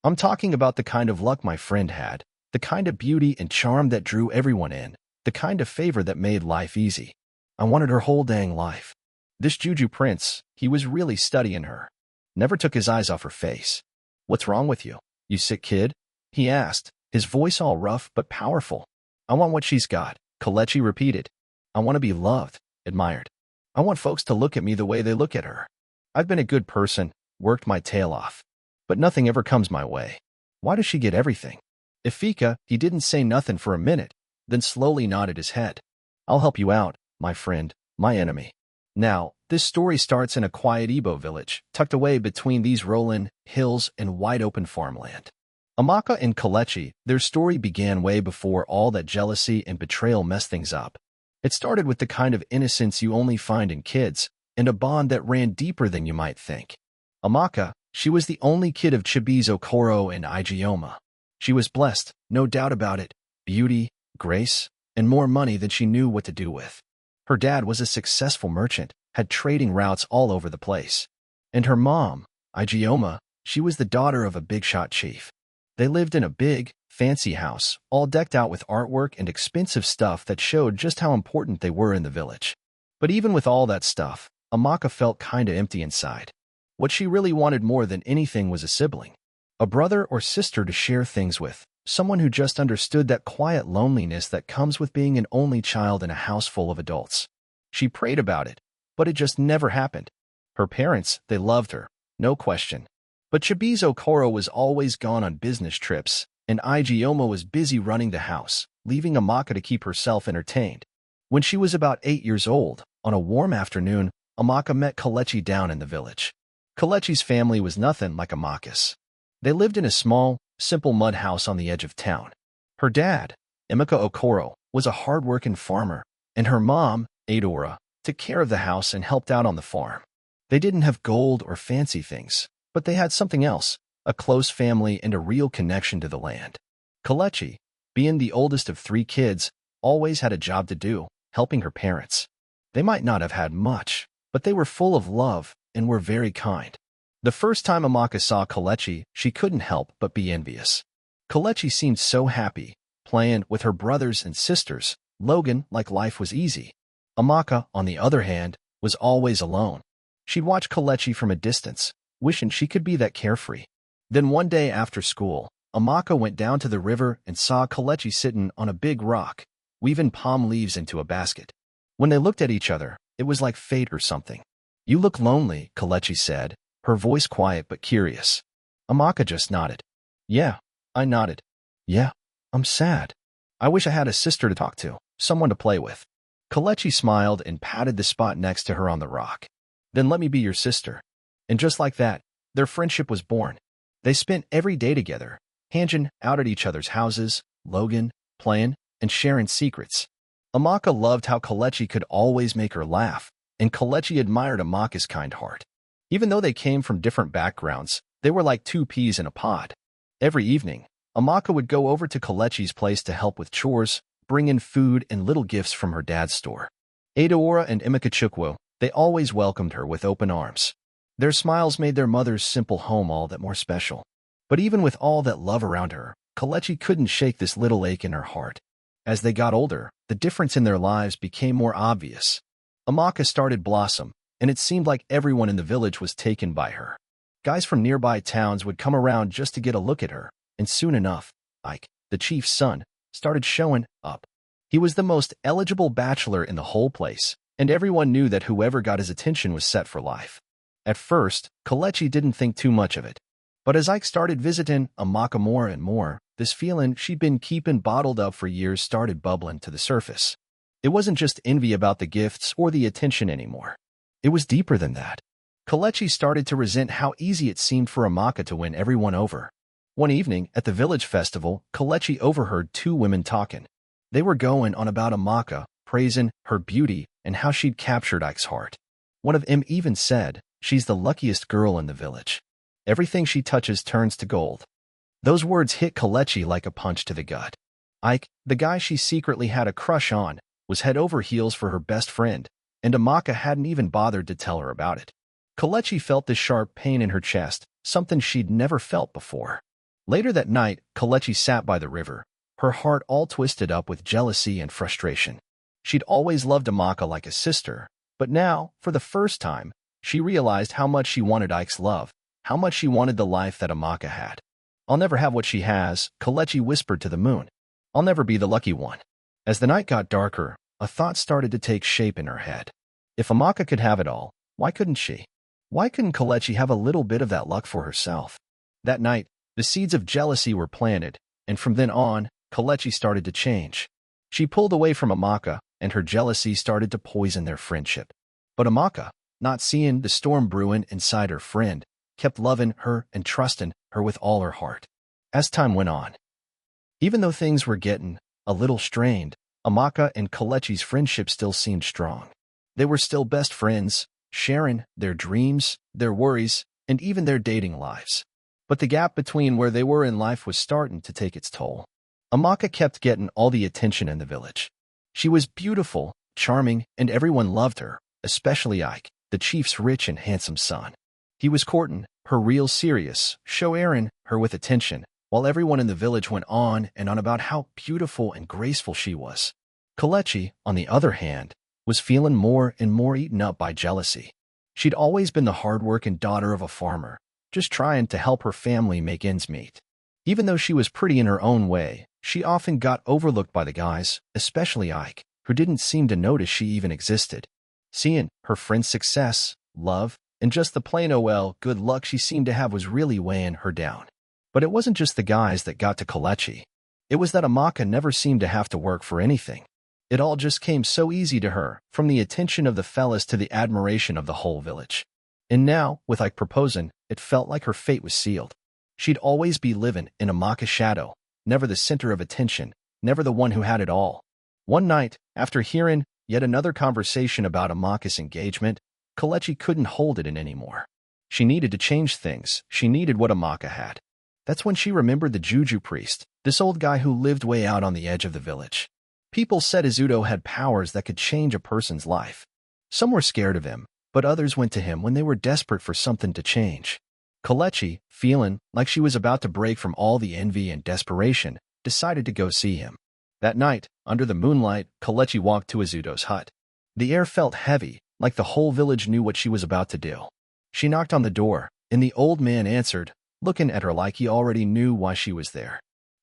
I'm talking about the kind of luck my friend had, the kind of beauty and charm that drew everyone in, the kind of favor that made life easy. I wanted her whole dang life. This Juju prince, he was really studying her. Never took his eyes off her face. "What's wrong with you, you sick kid?" he asked, his voice all rough but powerful. "I want what she's got," Kalechi repeated. "I want to be loved, admired. I want folks to look at me the way they look at her. I've been a good person, worked my tail off. But nothing ever comes my way. Why does she get everything?" Ifika, he didn't say nothing for a minute, then slowly nodded his head. "I'll help you out, my friend, my enemy." Now, this story starts in a quiet Igbo village, tucked away between these rolling hills and wide-open farmland. Amaka and Kalechi, their story began way before all that jealousy and betrayal messed things up. It started with the kind of innocence you only find in kids, and a bond that ran deeper than you might think. Amaka, she was the only kid of Chibizo Koro and Ijeoma. She was blessed, no doubt about it, beauty, grace, and more money than she knew what to do with. Her dad was a successful merchant, had trading routes all over the place. And her mom, Ijeoma, she was the daughter of a big-shot chief. They lived in a big, fancy house, all decked out with artwork and expensive stuff that showed just how important they were in the village. But even with all that stuff, Amaka felt kinda empty inside. What she really wanted more than anything was a sibling. A brother or sister to share things with, someone who just understood that quiet loneliness that comes with being an only child in a house full of adults. She prayed about it, but it just never happened. Her parents, they loved her, no question. But Chibizo Koro was always gone on business trips, and Ijeoma was busy running the house, leaving Amaka to keep herself entertained. When she was about 8 years old, on a warm afternoon, Amaka met Kalechi down in the village. Kalechi's family was nothing like Amaka's. They lived in a small, simple mud house on the edge of town. Her dad, Emeka Okoro, was a hard-working farmer, and her mom, Adora, took care of the house and helped out on the farm. They didn't have gold or fancy things, but they had something else, a close family and a real connection to the land. Kalechi, being the oldest of 3 kids, always had a job to do, helping her parents. They might not have had much, but they were full of love and were very kind. The first time Amaka saw Kalechi, she couldn't help but be envious. Kalechi seemed so happy, playing with her brothers and sisters, Logan like life was easy. Amaka, on the other hand, was always alone. She'd watch Kalechi from a distance, wishing she could be that carefree. Then one day after school, Amaka went down to the river and saw Kalechi sitting on a big rock, weaving palm leaves into a basket. When they looked at each other, it was like fate or something. "You look lonely," Kalechi said, her voice quiet but curious. Amaka just nodded. "Yeah," I nodded. "Yeah, I'm sad. I wish I had a sister to talk to, someone to play with." Kalechi smiled and patted the spot next to her on the rock. "Then let me be your sister." And just like that, their friendship was born. They spent every day together, hanging out at each other's houses, Logan, playing, and sharing secrets. Amaka loved how Kalechi could always make her laugh, and Kalechi admired Amaka's kind heart. Even though they came from different backgrounds, they were like 2 peas in a pod. Every evening, Amaka would go over to Kalechi's place to help with chores, bring in food and little gifts from her dad's store. Adaora and Emeka, they always welcomed her with open arms. Their smiles made their mother's simple home all that more special. But even with all that love around her, Kalechi couldn't shake this little ache in her heart. As they got older, the difference in their lives became more obvious. Amaka started blossom, and it seemed like everyone in the village was taken by her. Guys from nearby towns would come around just to get a look at her, and soon enough, Ike, the chief's son, started showing up. He was the most eligible bachelor in the whole place, and everyone knew that whoever got his attention was set for life. At first, Kalechi didn't think too much of it. But as Ike started visiting Amaka more and more, this feeling she'd been keeping bottled up for years started bubbling to the surface. It wasn't just envy about the gifts or the attention anymore. It was deeper than that. Kalechi started to resent how easy it seemed for Amaka to win everyone over. One evening, at the village festival, Kalechi overheard 2 women talking. They were going on about Amaka, praising her beauty and how she'd captured Ike's heart. One of them even said, "She's the luckiest girl in the village. Everything she touches turns to gold." Those words hit Kalechi like a punch to the gut. Ike, the guy she secretly had a crush on, was head over heels for her best friend, and Amaka hadn't even bothered to tell her about it. Kalechi felt this sharp pain in her chest, something she'd never felt before. Later that night, Kalechi sat by the river, her heart all twisted up with jealousy and frustration. She'd always loved Amaka like a sister, but now, for the first time, she realized how much she wanted Ike's love, how much she wanted the life that Amaka had. "I'll never have what she has," Kalechi whispered to the moon. "I'll never be the lucky one." As the night got darker, a thought started to take shape in her head. If Amaka could have it all, why couldn't she? Why couldn't Kalechi have a little bit of that luck for herself? That night, the seeds of jealousy were planted, and from then on, Kalechi started to change. She pulled away from Amaka, and her jealousy started to poison their friendship. But Amaka, not seeing the storm brewing inside her friend, kept loving her and trusting her with all her heart. As time went on, even though things were getting a little strained, Amaka and Kalechi's friendship still seemed strong. They were still best friends, sharing their dreams, their worries, and even their dating lives. But the gap between where they were in life was starting to take its toll. Amaka kept getting all the attention in the village. She was beautiful, charming, and everyone loved her, especially Ike, the chief's rich and handsome son. He was courting her real serious, showering her with attention, while everyone in the village went on and on about how beautiful and graceful she was. Kalechi, on the other hand, was feeling more and more eaten up by jealousy. She'd always been the hard-working daughter of a farmer, just trying to help her family make ends meet. Even though she was pretty in her own way, she often got overlooked by the guys, especially Ike, who didn't seem to notice she even existed. Seeing her friend's success, love, and just the plain good luck she seemed to have was really weighing her down. But it wasn't just the guys that got to Kalechi. It was that Amaka never seemed to have to work for anything. It all just came so easy to her, from the attention of the fellas to the admiration of the whole village. And now, with Ike proposing, it felt like her fate was sealed. She'd always be living in Amaka's shadow, never the center of attention, never the one who had it all. One night, after hearing yet another conversation about Amaka's engagement, Kalechi couldn't hold it in anymore. She needed to change things. She needed what Amaka had. That's when she remembered the Juju priest, this old guy who lived way out on the edge of the village. People said Izuto had powers that could change a person's life. Some were scared of him, but others went to him when they were desperate for something to change. Kalechi, feeling like she was about to break from all the envy and desperation, decided to go see him. That night, under the moonlight, Kalechi walked to Izuto's hut. The air felt heavy, like the whole village knew what she was about to do. She knocked on the door, and the old man answered, looking at her like he already knew why she was there.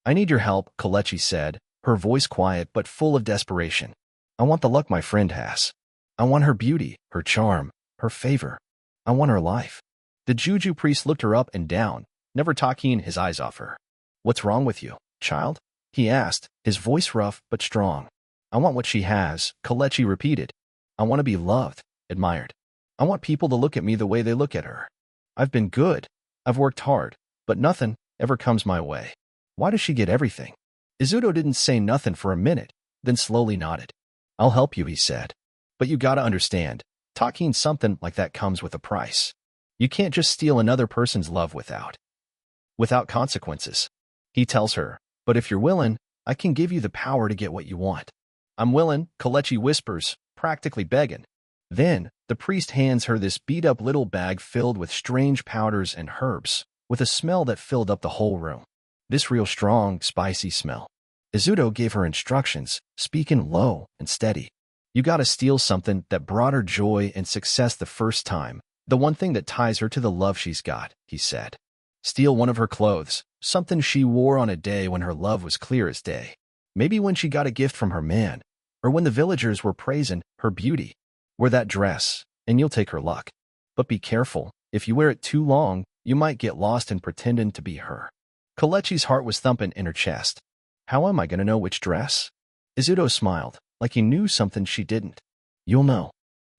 "I need your help," Kalechi said, her voice quiet but full of desperation. "I want the luck my friend has. I want her beauty, her charm, her favor. I want her life." The Juju priest looked her up and down, never taking his eyes off her. "What's wrong with you, child?" he asked, his voice rough but strong. "I want what she has," Kalechi repeated. "I want to be loved, admired. I want people to look at me the way they look at her. I've been good. I've worked hard, but nothing ever comes my way. Why does she get everything?" Izuto didn't say nothing for a minute, then slowly nodded. "I'll help you," he said. "But you gotta understand, talking something like that comes with a price. You can't just steal another person's love without consequences." He tells her, "But if you're willing, I can give you the power to get what you want." "I'm willing," Kalechi whispers, practically begging. Then, the priest hands her this beat-up little bag filled with strange powders and herbs, with a smell that filled up the whole room. This real strong, spicy smell. Izuto gave her instructions, speaking low and steady. "You gotta steal something that brought her joy and success the first time, the one thing that ties her to the love she's got," he said. "Steal one of her clothes, something she wore on a day when her love was clear as day. Maybe when she got a gift from her man, or when the villagers were praising her beauty. Wear that dress, and you'll take her luck. But be careful, if you wear it too long, you might get lost in pretending to be her." Kalechi's heart was thumping in her chest. How am I going to know which dress? Izuto smiled, like he knew something she didn't. "You'll know.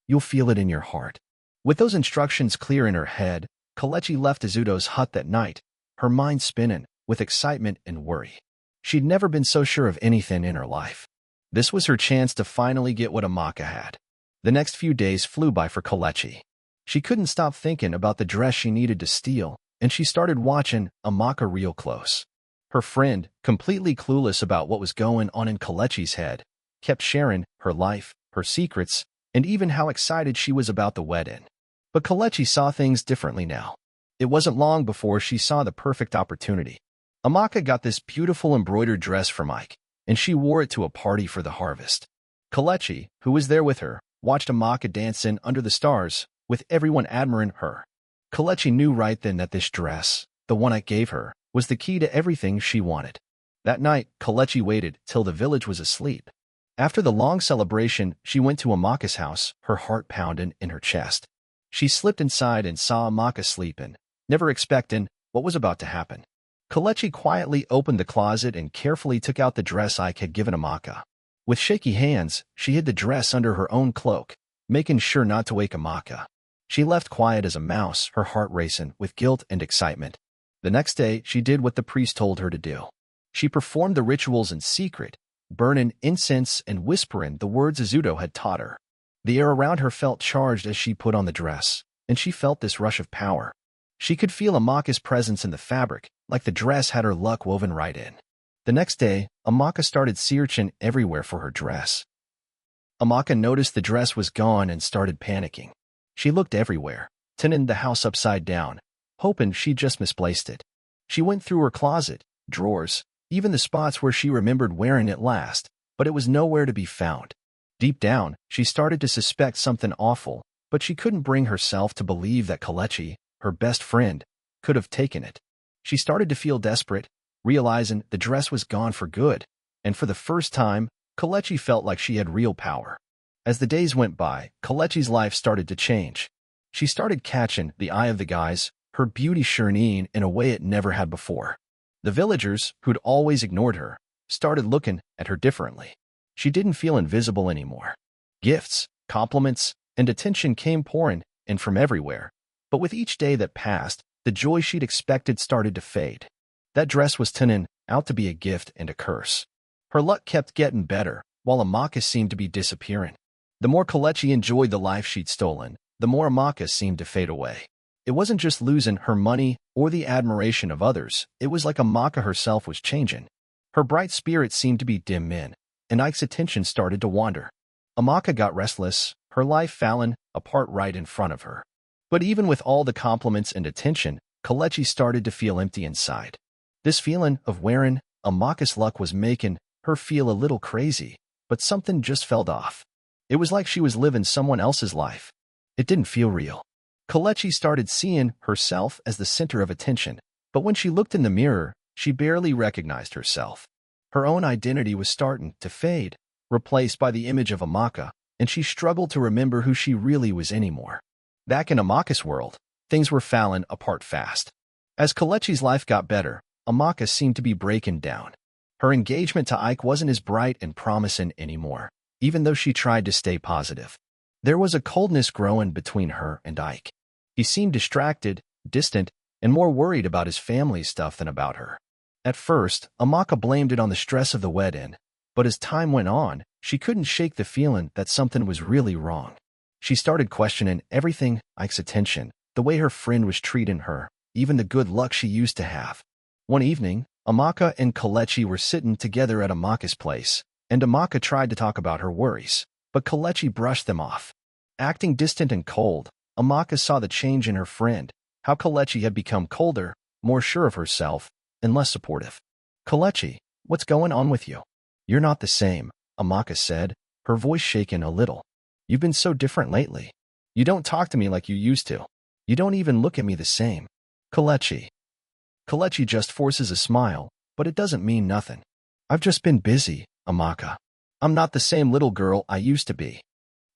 You'll feel it in your heart." With those instructions clear in her head, Kalechi left Izuto's hut that night, her mind spinning with excitement and worry. She'd never been so sure of anything in her life. This was her chance to finally get what Amaka had. The next few days flew by for Kalechi. She couldn't stop thinking about the dress she needed to steal, and she started watching Amaka real close. Her friend, completely clueless about what was going on in Kalechi's head, kept sharing her life, her secrets, and even how excited she was about the wedding. But Kalechi saw things differently now. It wasn't long before she saw the perfect opportunity. Amaka got this beautiful embroidered dress from Ike, and she wore it to a party for the harvest. Kelechi, who was there with her, watched Amaka dancing under the stars, with everyone admiring her. Kelechi knew right then that this dress, the one Ike gave her, was the key to everything she wanted. That night, Kelechi waited till the village was asleep. After the long celebration, she went to Amaka's house, her heart pounding in her chest. She slipped inside and saw Amaka sleeping, never expecting what was about to happen. Kelechi quietly opened the closet and carefully took out the dress Ike had given Amaka. With shaky hands, she hid the dress under her own cloak, making sure not to wake Amaka. She left quiet as a mouse, her heart racing with guilt and excitement. The next day, she did what the priest told her to do. She performed the rituals in secret, burning incense and whispering the words Azuto had taught her. The air around her felt charged as she put on the dress, and she felt this rush of power. She could feel Amaka's presence in the fabric, like the dress had her luck woven right in. The next day, Amaka started searching everywhere for her dress. Amaka noticed the dress was gone and started panicking. She looked everywhere, turning the house upside down, hoping she'd just misplaced it. She went through her closet, drawers, even the spots where she remembered wearing it last, but it was nowhere to be found. Deep down, she started to suspect something awful, but she couldn't bring herself to believe that Kelechi, her best friend, could have taken it. She started to feel desperate, realizing the dress was gone for good, and for the first time, Kelechi felt like she had real power. As the days went by, Kelechi's life started to change. She started catching the eye of the guys, her beauty shining in a way it never had before. The villagers, who'd always ignored her, started looking at her differently. She didn't feel invisible anymore. Gifts, compliments, and attention came pouring in from everywhere, but with each day that passed, the joy she'd expected started to fade. That dress was turning out to be a gift and a curse. Her luck kept getting better, while Amaka seemed to be disappearing. The more Kelechi enjoyed the life she'd stolen, the more Amaka seemed to fade away. It wasn't just losing her money or the admiration of others, it was like Amaka herself was changing. Her bright spirit seemed to be dim in, and Ike's attention started to wander. Amaka got restless, her life falling apart right in front of her. But even with all the compliments and attention, Kelechi started to feel empty inside. This feeling of wearing Amaka's luck was making her feel a little crazy, but something just felt off. It was like she was living someone else's life. It didn't feel real. Kelechi started seeing herself as the center of attention, but when she looked in the mirror, she barely recognized herself. Her own identity was starting to fade, replaced by the image of Amaka, and she struggled to remember who she really was anymore. Back in Amaka's world, things were falling apart fast. As Kelechi's life got better, Amaka seemed to be breaking down. Her engagement to Ike wasn't as bright and promising anymore, even though she tried to stay positive. There was a coldness growing between her and Ike. He seemed distracted, distant, and more worried about his family's stuff than about her. At first, Amaka blamed it on the stress of the wedding, but as time went on, she couldn't shake the feeling that something was really wrong. She started questioning everything: Ike's attention, the way her friend was treating her, even the good luck she used to have. One evening, Amaka and Kelechi were sitting together at Amaka's place, and Amaka tried to talk about her worries, but Kelechi brushed them off. Acting distant and cold, Amaka saw the change in her friend, how Kelechi had become colder, more sure of herself, and less supportive. "Kelechi, what's going on with you? You're not the same," Amaka said, her voice shaking a little. "You've been so different lately. You don't talk to me like you used to. You don't even look at me the same." Kelechi just forces a smile, but it doesn't mean nothing. "I've just been busy, Amaka. I'm not the same little girl I used to be."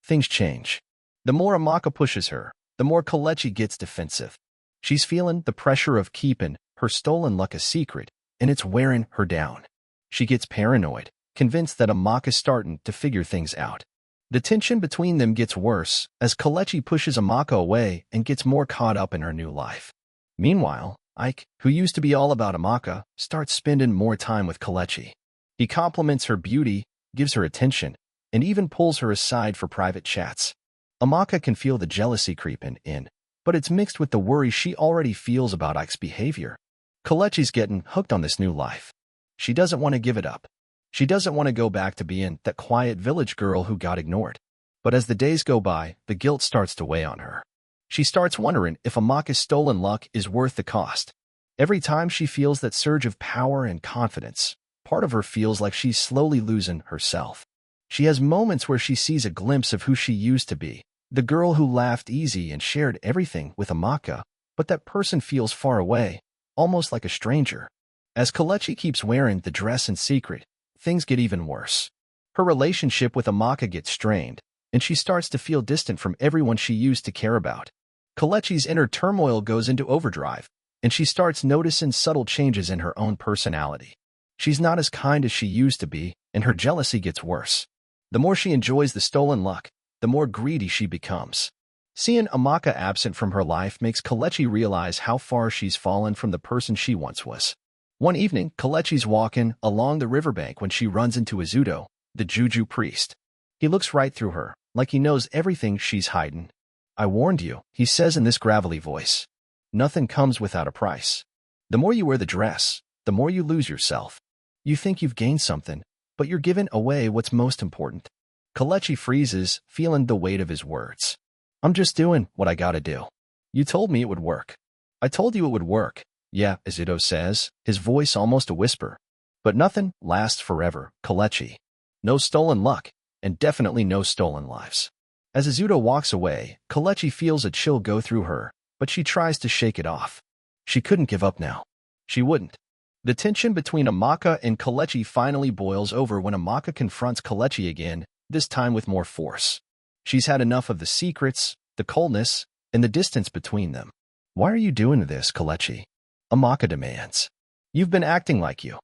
Things change. The more Amaka pushes her, the more Kelechi gets defensive. She's feeling the pressure of keeping her stolen luck a secret, and it's wearing her down. She gets paranoid, convinced that Amaka's starting to figure things out. The tension between them gets worse as Kelechi pushes Amaka away and gets more caught up in her new life. Meanwhile, Ike, who used to be all about Amaka, starts spending more time with Kelechi. He compliments her beauty, gives her attention, and even pulls her aside for private chats. Amaka can feel the jealousy creeping in, but it's mixed with the worry she already feels about Ike's behavior. Kelechi's getting hooked on this new life. She doesn't want to give it up. She doesn't want to go back to being that quiet village girl who got ignored. But as the days go by, the guilt starts to weigh on her. She starts wondering if Amaka's stolen luck is worth the cost. Every time she feels that surge of power and confidence, part of her feels like she's slowly losing herself. She has moments where she sees a glimpse of who she used to be, the girl who laughed easy and shared everything with Amaka, but that person feels far away, almost like a stranger. As Kalechi keeps wearing the dress in secret, things get even worse. Her relationship with Amaka gets strained, and she starts to feel distant from everyone she used to care about. Kalechi's inner turmoil goes into overdrive, and she starts noticing subtle changes in her own personality. She's not as kind as she used to be, and her jealousy gets worse. The more she enjoys the stolen luck, the more greedy she becomes. Seeing Amaka absent from her life makes Kalechi realize how far she's fallen from the person she once was. One evening, Kalechi's walking along the riverbank when she runs into Izuto, the Juju priest. He looks right through her, like he knows everything she's hiding. "I warned you," he says in this gravelly voice. "Nothing comes without a price. The more you wear the dress, the more you lose yourself. You think you've gained something, but you're giving away what's most important." Kalechi freezes, feeling the weight of his words. "I'm just doing what I gotta do. You told me it would work." "I told you it would work." "Yeah," Izuto says, his voice almost a whisper. "But nothing lasts forever, Kalechi. No stolen luck, and definitely no stolen lives." As Izuto walks away, Kalechi feels a chill go through her, but she tries to shake it off. She couldn't give up now. She wouldn't. The tension between Amaka and Kalechi finally boils over when Amaka confronts Kalechi again, this time with more force. She's had enough of the secrets, the coldness, and the distance between them. "Why are you doing this, Kalechi?" Amaka demands. "You've been acting like you."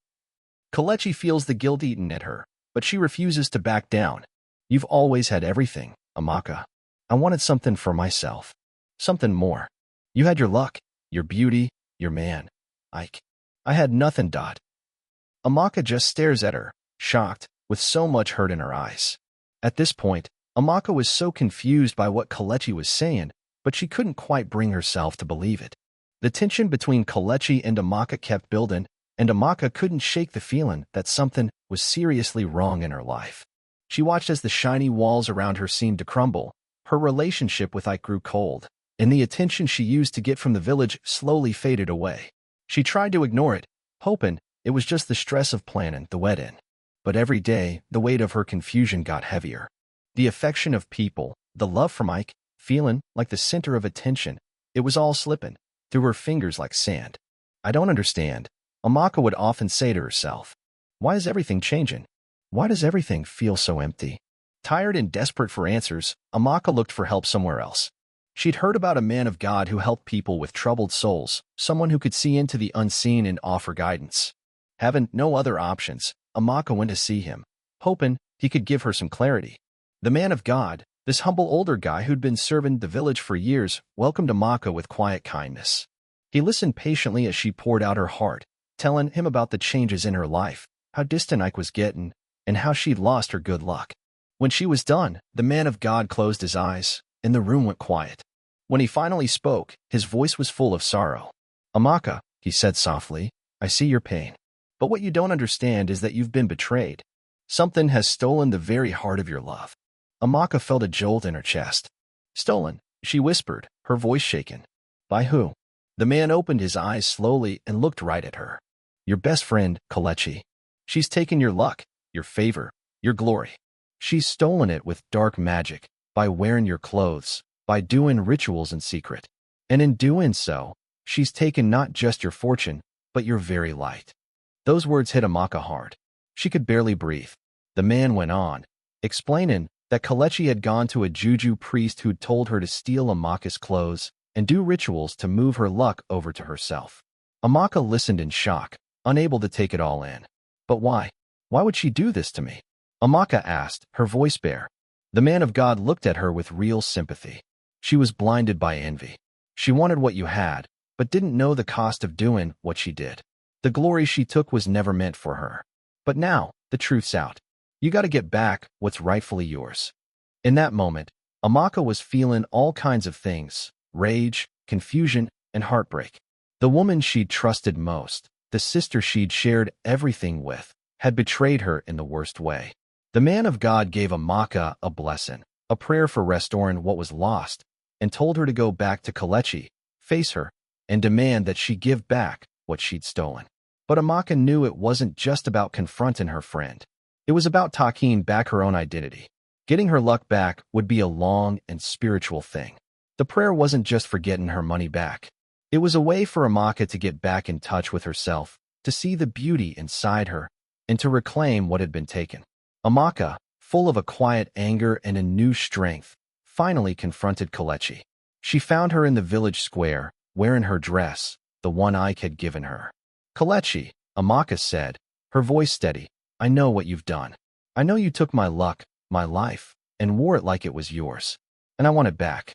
Kalechi feels the guilt eaten at her, but she refuses to back down. "You've always had everything, Amaka. I wanted something for myself. Something more. You had your luck, your beauty, your man. I had nothing. Amaka just stares at her, shocked, with so much hurt in her eyes. At this point, Amaka was so confused by what Kalechi was saying, but she couldn't quite bring herself to believe it. The tension between Kalechi and Amaka kept building, and Amaka couldn't shake the feeling that something was seriously wrong in her life. She watched as the shiny walls around her seemed to crumble, her relationship with Ike grew cold, and the attention she used to get from the village slowly faded away. She tried to ignore it, hoping it was just the stress of planning the wedding. But every day, the weight of her confusion got heavier. The affection of people, the love for Ike, feeling like the center of attention, it was all slipping through her fingers like sand. "I don't understand," Amaka would often say to herself. "Why is everything changing? Why does everything feel so empty?" Tired and desperate for answers, Amaka looked for help somewhere else. She'd heard about a man of God who helped people with troubled souls, someone who could see into the unseen and offer guidance. Having no other options, Amaka went to see him, hoping he could give her some clarity. The man of God, this humble older guy who'd been serving the village for years, welcomed Amaka with quiet kindness. He listened patiently as she poured out her heart, telling him about the changes in her life, how distant Ike was getting, and how she'd lost her good luck. When she was done, the man of God closed his eyes, and the room went quiet. When he finally spoke, his voice was full of sorrow. "Amaka," he said softly, "I see your pain. But what you don't understand is that you've been betrayed. Something has stolen the very heart of your love." Amaka felt a jolt in her chest. "Stolen," she whispered, her voice shaken. "By who?" The man opened his eyes slowly and looked right at her. "Your best friend, Kalechi. She's taken your luck, your favor, your glory. She's stolen it with dark magic, by wearing your clothes, by doing rituals in secret. And in doing so, she's taken not just your fortune, but your very light." Those words hit Amaka hard. She could barely breathe. The man went on, explaining that Kalechi had gone to a juju priest who'd told her to steal Amaka's clothes and do rituals to move her luck over to herself. Amaka listened in shock, unable to take it all in. "But why? Why would she do this to me?" Amaka asked, her voice bare. The man of God looked at her with real sympathy. "She was blinded by envy. She wanted what you had, but didn't know the cost of doing what she did. The glory she took was never meant for her. But now, the truth's out. You gotta get back what's rightfully yours." In that moment, Amaka was feeling all kinds of things: rage, confusion, and heartbreak. The woman she'd trusted most, the sister she'd shared everything with, had betrayed her in the worst way. The man of God gave Amaka a blessing, a prayer for restoring what was lost, and told her to go back to Kalechi, face her, and demand that she give back what she'd stolen. But Amaka knew it wasn't just about confronting her friend. It was about taking back her own identity. Getting her luck back would be a long and spiritual thing. The prayer wasn't just for getting her money back. It was a way for Amaka to get back in touch with herself, to see the beauty inside her, and to reclaim what had been taken. Amaka, full of a quiet anger and a new strength, finally confronted Kelechi. She found her in the village square, wearing her dress, the one Ike had given her. "Kelechi," Amaka said, her voice steady, "I know what you've done. I know you took my luck, my life, and wore it like it was yours. And I want it back."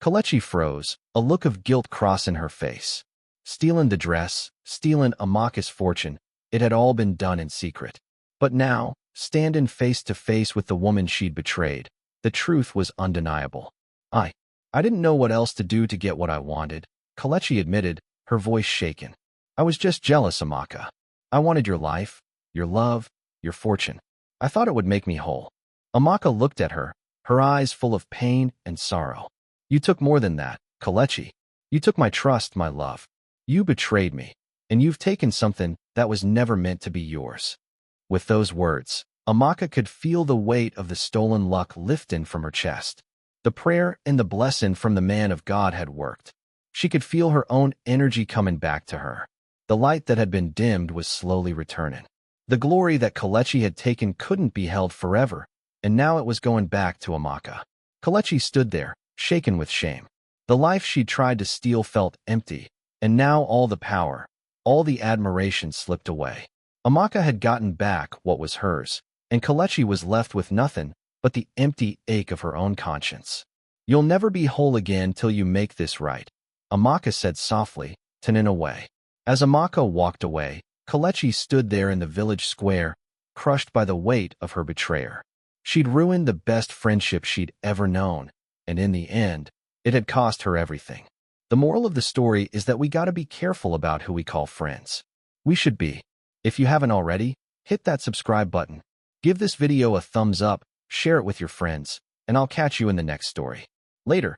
Kelechi froze, a look of guilt crossing her face. Stealing the dress, stealing Amaka's fortune, it had all been done in secret. But now, standing face to face with the woman she'd betrayed, the truth was undeniable. I didn't know what else to do to get what I wanted," Kelechi admitted, her voice shaken. "I was just jealous, Amaka. I wanted your life, your love, your fortune. I thought it would make me whole." Amaka looked at her, her eyes full of pain and sorrow. "You took more than that, Kelechi. You took my trust, my love. You betrayed me, and you've taken something that was never meant to be yours." With those words, Amaka could feel the weight of the stolen luck lifting from her chest. The prayer and the blessing from the man of God had worked. She could feel her own energy coming back to her. The light that had been dimmed was slowly returning. The glory that Kelechi had taken couldn't be held forever, and now it was going back to Amaka. Kelechi stood there, shaken with shame. The life she'd tried to steal felt empty, and now all the power, all the admiration slipped away. Amaka had gotten back what was hers, and Kelechi was left with nothing but the empty ache of her own conscience. "You'll never be whole again till you make this right," Amaka said softly, turning away. As Amaka walked away, Kelechi stood there in the village square, crushed by the weight of her betrayer. She'd ruined the best friendship she'd ever known, and in the end, it had cost her everything. The moral of the story is that we gotta be careful about who we call friends. We should be. If you haven't already, hit that subscribe button. Give this video a thumbs up, share it with your friends, and I'll catch you in the next story. Later.